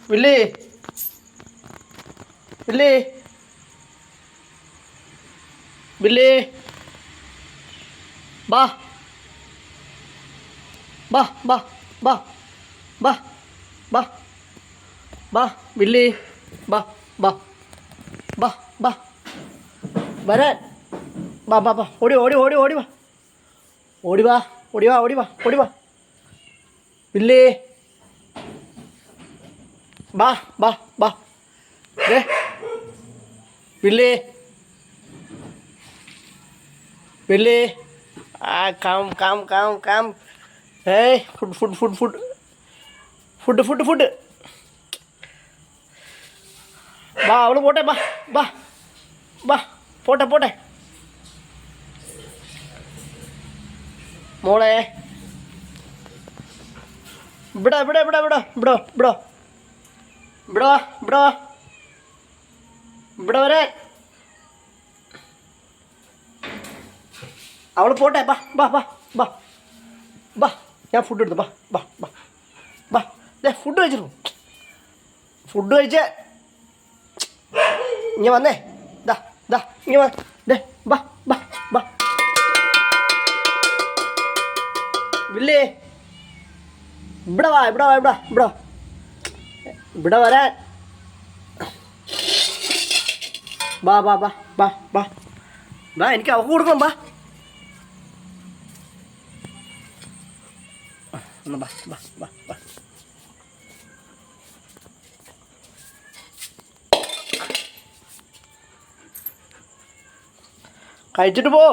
Willy Willy Willy ബാ ബാ ബാ ബാ ബാ ബാ ബാ വില്ലി ബാ ബാ ബാ ബാ വരാൻ ബാ ബാ ബാ ഓടി ഓടി ഓടി ഓടി വാ ഓടി വാ ഓടി വാ ഓടി വാ ഓടി വാ വില്ലി ബാ ബാ ബാ ദേ വില്ലി വില്ലി ആ കം കം കം കം ഏയ് food food food food food food food ബാ അവള് പോട്ടെ ബാ ബാ ബാ പോട്ടെ പോട്ടെ മോളെ ഇവിടെ ഇവിടെ ഇവിടെ ഇവിടെ ഇവിടെ ഇവിടെ ഇവിടെ ഇവിടെ ഇവിടെ വരാൻ അവൾ പോട്ടെ ബാ ബാ ബാ ബാ ബാ ഞാൻ ഫുഡ് എടുത്തു ബാ ബാ ബാ ബാ ദേ ഫുഡ് കഴിച്ചിരുന്നു ഫുഡ് കഴിച്ചേ ഇങ്ങനെ വന്നേ ദാ ദാ ഇങ്ങനെ വാ ദേ ബാ ബാ ബാ വില്ലേ ഇവിടെ വാ ഇവിടെ വാ ഇവിടെ ഇവിടെ ഇവിടെ വരാൻ ബാ ബാ ബാ ബാ ബാ ബാ എനിക്ക് അവക്ക് കൊടുക്കണം ബാ എന്നാ ബാ ബാ ബാ ബാ കഴിച്ചിട്ട് പോ